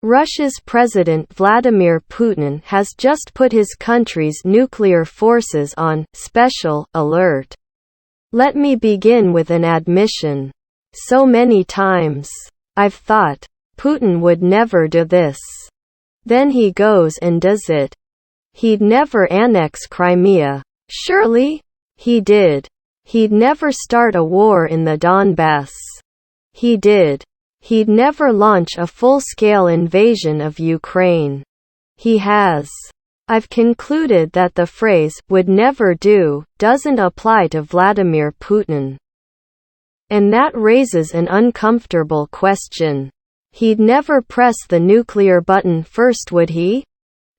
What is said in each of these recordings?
Russia's President Vladimir Putin has just put his country's nuclear forces on special alert. Let me begin with an admission. So many times, I've thought, Putin would never do this. Then he goes and does it. He'd never annex Crimea. Surely? He did. He'd never start a war in the Donbass. He did. He'd never launch a full-scale invasion of Ukraine. He has. I've concluded that the phrase, would never do, doesn't apply to Vladimir Putin. And that raises an uncomfortable question. He'd never press the nuclear button first, would he?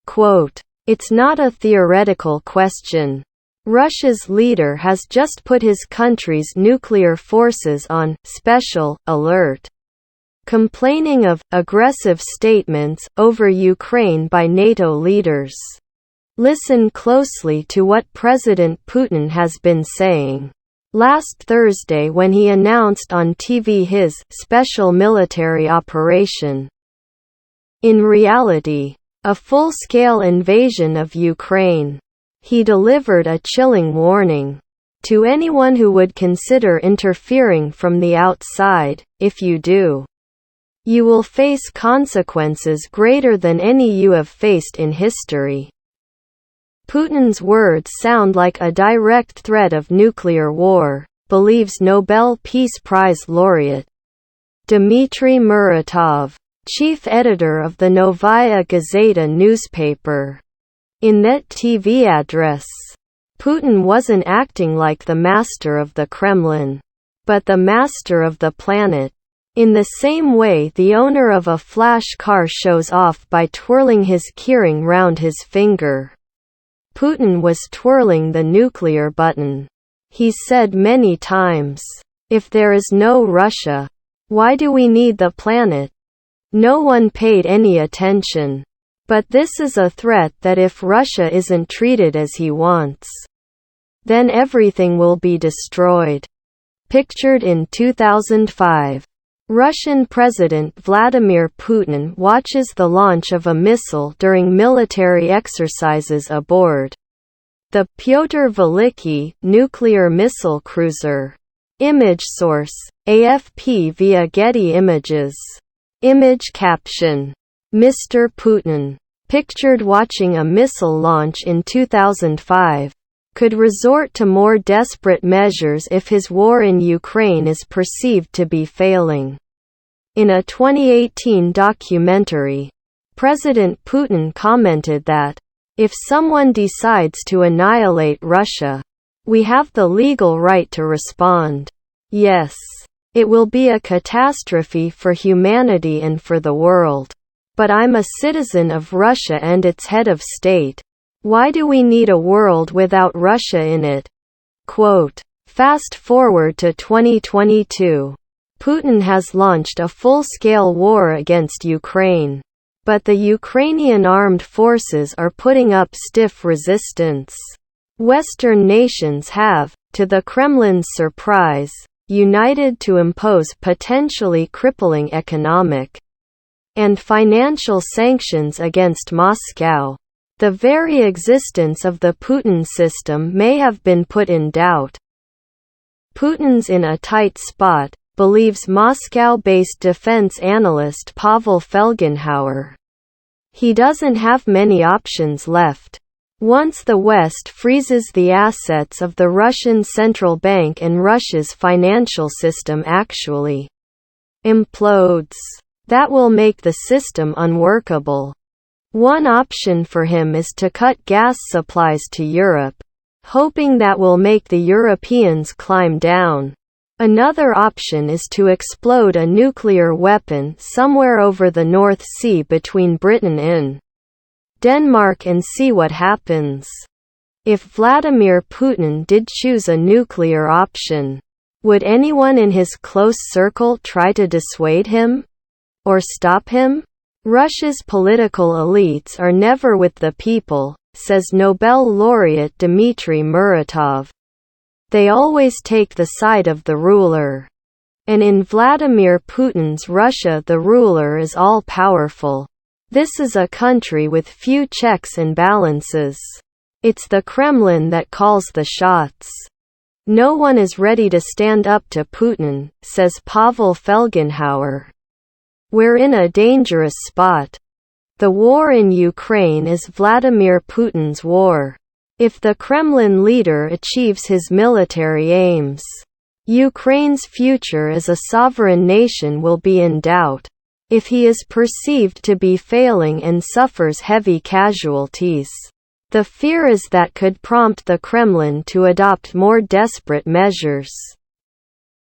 Quote, "It's not a theoretical question. Russia's leader has just put his country's nuclear forces on special alert, complaining of aggressive statements over Ukraine by NATO leaders. Listen closely to what President Putin has been saying. Last Thursday when he announced on TV his special military operation. In reality, a full-scale invasion of Ukraine. He delivered a chilling warning to anyone who would consider interfering from the outside. If you do, you will face consequences greater than any you have faced in history." Putin's words sound like a direct threat of nuclear war, believes Nobel Peace Prize laureate Dmitry Muratov, chief editor of the Novaya Gazeta newspaper. In that TV address, Putin wasn't acting like the master of the Kremlin, but the master of the planet. In the same way the owner of a flash car shows off by twirling his keyring round his finger, Putin was twirling the nuclear button. He said many times, "If there is no Russia, why do we need the planet?" No one paid any attention. But this is a threat that if Russia isn't treated as he wants, then everything will be destroyed. Pictured in 2005. Russian President Vladimir Putin watches the launch of a missile during military exercises aboard the Pyotr Veliky nuclear missile cruiser. Image source: AFP via Getty Images. Image caption: Mr. Putin, pictured watching a missile launch in 2005, could resort to more desperate measures if his war in Ukraine is perceived to be failing. In a 2018 documentary, President Putin commented that, "If someone decides to annihilate Russia, we have the legal right to respond. Yes, it will be a catastrophe for humanity and for the world. But I'm a citizen of Russia and its head of state. Why do we need a world without Russia in it?" Quote. Fast forward to 2022. Putin has launched a full-scale war against Ukraine. But the Ukrainian armed forces are putting up stiff resistance. Western nations have, to the Kremlin's surprise, united to impose potentially crippling economic and financial sanctions against Moscow. The very existence of the Putin system may have been put in doubt. Putin's in a tight spot, believes Moscow-based defense analyst Pavel Felgenhauer. He doesn't have many options left. Once the West freezes the assets of the Russian central bank and Russia's financial system actually implodes, that will make the system unworkable. One option for him is to cut gas supplies to Europe, hoping that will make the Europeans climb down. Another option is to explode a nuclear weapon somewhere over the North Sea between Britain and Denmark and see what happens. If Vladimir Putin did choose a nuclear option, would anyone in his close circle try to dissuade him? Or stop him? Russia's political elites are never with the people, says Nobel laureate Dmitry Muratov. They always take the side of the ruler. And in Vladimir Putin's Russia the ruler is all-powerful. This is a country with few checks and balances. It's the Kremlin that calls the shots. No one is ready to stand up to Putin, says Pavel Felgenhauer. We're in a dangerous spot. The war in Ukraine is Vladimir Putin's war. If the Kremlin leader achieves his military aims, Ukraine's future as a sovereign nation will be in doubt. If he is perceived to be failing and suffers heavy casualties, the fear is that could prompt the Kremlin to adopt more desperate measures.